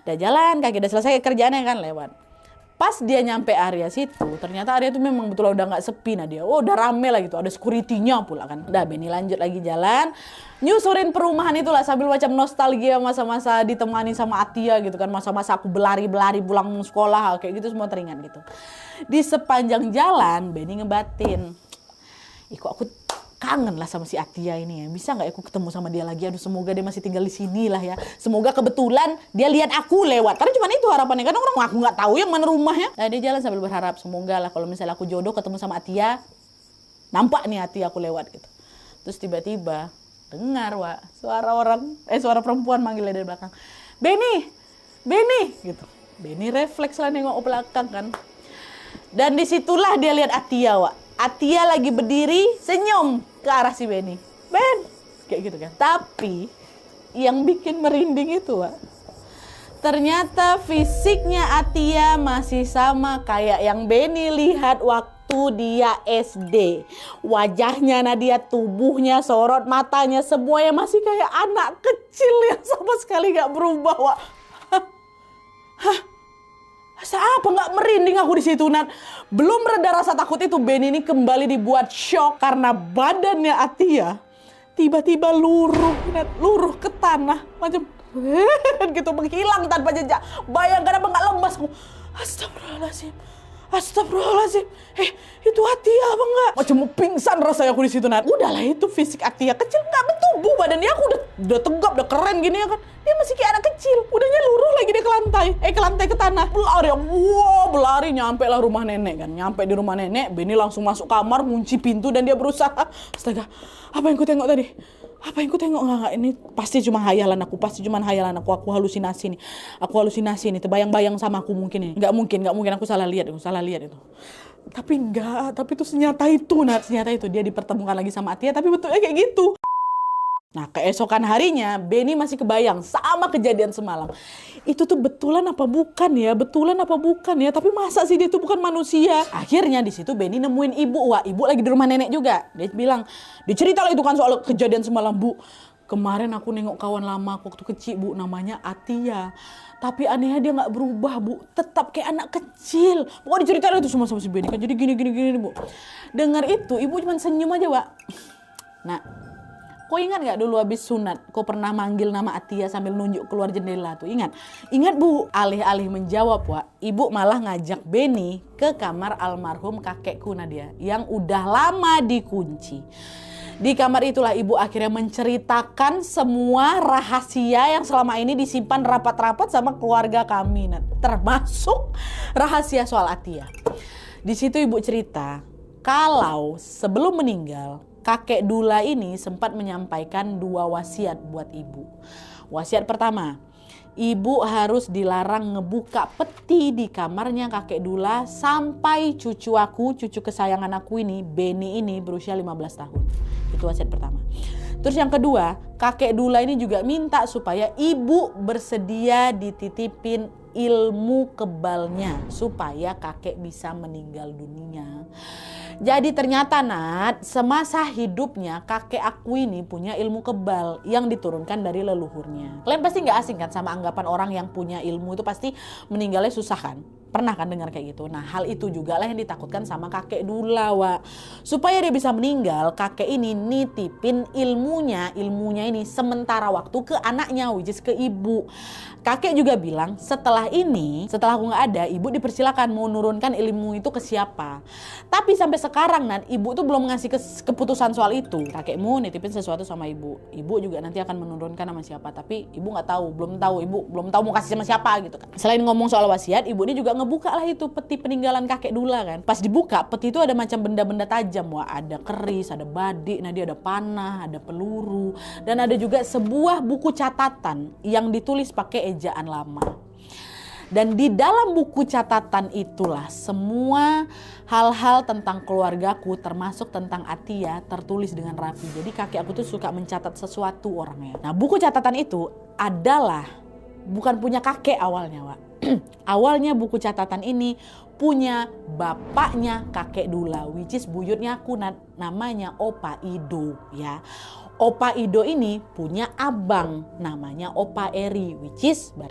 Udah jalan kaki, udah selesai kerjaannya kan, lewat. Pas dia nyampe area situ, ternyata area itu memang betul udah nggak sepi. Nah dia, udah rame lah gitu, ada security-nya pula kan. Udah Benny lanjut lagi jalan, nyusurin perumahan itulah sambil macam nostalgia masa-masa ditemani sama Atia gitu kan. Masa-masa aku berlari-berlari pulang sekolah, kayak gitu semua teringat gitu. Di sepanjang jalan, Benny ngebatin, kok aku kangen lah sama si Atia ini ya. Bisa nggak aku ketemu sama dia lagi? Aduh, semoga dia masih tinggal di sini lah ya. Semoga kebetulan dia lihat aku lewat. Karena cuma itu harapannya. Kan orang aku nggak tahu yang mana rumahnya. Nah, dia jalan sambil berharap semoga lah kalau misalnya aku jodoh ketemu sama Atia, nampak nih Atia aku lewat gitu. Terus tiba-tiba dengar suara perempuan manggilnya dari belakang. Benny, Benny gitu. Benny refleks lah nengok ke belakang kan. Dan disitulah dia lihat Atia, Wak. Atia lagi berdiri senyum ke arah si Benny. Ben, kayak gitu kan. Tapi yang bikin merinding itu, Wak, ternyata fisiknya Atia masih sama kayak yang Benny lihat waktu dia SD. Wajahnya Nadia, tubuhnya, sorot matanya, semuanya masih kayak anak kecil yang sama sekali gak berubah, Wak. Hah? Apa nggak merinding aku di situ, Nat? Belum reda rasa takut itu, Benny ini kembali dibuat shock karena badannya Atia tiba-tiba luruh, Nat, luruh ke tanah macam gitu, menghilang tanpa jejak. Bayangkan apa nggak lemas aku. Astagfirullahaladzim, astagfirullahaladzim. Itu Atia apa enggak? Macam mau pingsan rasanya aku di situ, Nat. Udahlah, itu fisik Atia kecil nggak bertubuh badannya, aku udah tegap, udah keren gini ya kan. Dia masih kayak anak kecil, udahnya luruh lagi dia ke lantai, ke tanah. Berlari nyampe lah rumah nenek kan. Nyampe di rumah nenek, Benny langsung masuk kamar, kunci pintu dan dia berusaha. Astaga, apa yang ku tengok tadi? Apa yang ku tengok? Nggak, ini pasti cuma hayalan aku, aku halusinasi nih. Aku halusinasi nih, terbayang-bayang sama aku mungkin ini. Nggak mungkin aku salah lihat itu. Tapi enggak, tapi itu senyata itu, Nat, senyata itu dia dipertemukan lagi sama Atia, tapi betulnya kayak gitu. Nah, keesokan harinya Benny masih kebayang sama kejadian semalam. Itu tuh betulan apa bukan ya? Tapi masa sih dia tuh bukan manusia? Akhirnya di situ Benny nemuin ibu, Wah, ibu lagi di rumah nenek juga. Dia bilang, dicerita lah itu kan soal kejadian semalam, Bu. Kemarin aku nengok kawan lama aku waktu kecil, Bu, namanya Atia. Tapi anehnya dia nggak berubah, Bu. Tetap kayak anak kecil. Pokoknya diceritain itu semua sama si Benny kan. Jadi gini, Bu. Dengar itu, ibu cuma senyum aja, Wak. Nah, kau ingat gak dulu habis sunat, kau pernah manggil nama Atia sambil nunjuk keluar jendela tuh? Ingat? Ingat, Bu. Alih-alih menjawab, Wak, ibu malah ngajak Benny ke kamar almarhum kakekku Nadia yang udah lama dikunci. Di kamar itulah ibu akhirnya menceritakan semua rahasia yang selama ini disimpan rapat-rapat sama keluarga kami, termasuk rahasia soal Atia. Di situ ibu cerita kalau sebelum meninggal, kakek Dula ini sempat menyampaikan 2 wasiat buat ibu. Wasiat pertama, ibu harus dilarang ngebuka peti di kamarnya kakek Dula sampai cucu kesayangan aku ini, Benny ini berusia 15 tahun. Itu wasiat pertama. Terus yang kedua, kakek Dula ini juga minta supaya ibu bersedia dititipin ilmu kebalnya supaya kakek bisa meninggal dunia. Jadi ternyata, Nat, semasa hidupnya kakek aku ini punya ilmu kebal yang diturunkan dari leluhurnya. Kalian pasti gak asing kan sama anggapan orang yang punya ilmu itu pasti meninggalnya susah kan? Pernah kan dengar kayak gitu? Nah, hal itu juga lah yang ditakutkan sama kakek Dula, Wak. Supaya dia bisa meninggal, kakek ini nitipin ilmunya ini sementara waktu ke anaknya, which is ke ibu. Kakek juga bilang setelah aku gak ada, ibu dipersilakan mau nurunkan ilmu itu ke siapa. Tapi sampai sekarang, Nat, ibu tuh belum ngasih keputusan soal itu. Kakekmu nitipin sesuatu sama ibu. Ibu juga nanti akan menurunkan sama siapa. Tapi ibu gak tahu, ibu belum tahu mau kasih sama siapa gitu kan. Selain ngomong soal wasiat, ibu ini juga ngebuka lah itu peti peninggalan kakek Dula kan. Pas dibuka, peti itu ada macam benda-benda tajam. Wah, ada keris, ada badik, Nadia ada panah, ada peluru. Dan ada juga sebuah buku catatan yang ditulis pakai ejaan lama. Dan di dalam buku catatan itulah semua hal-hal tentang keluargaku termasuk tentang Atia tertulis dengan rapi. Jadi kakek aku tuh suka mencatat sesuatu orangnya. Nah, buku catatan itu adalah bukan punya kakek awalnya, Wak. Awalnya buku catatan ini punya bapaknya kakek Dula, which is buyutnya aku, namanya Opa Ido ya. Opa Ido ini punya abang namanya Opa Eri, which is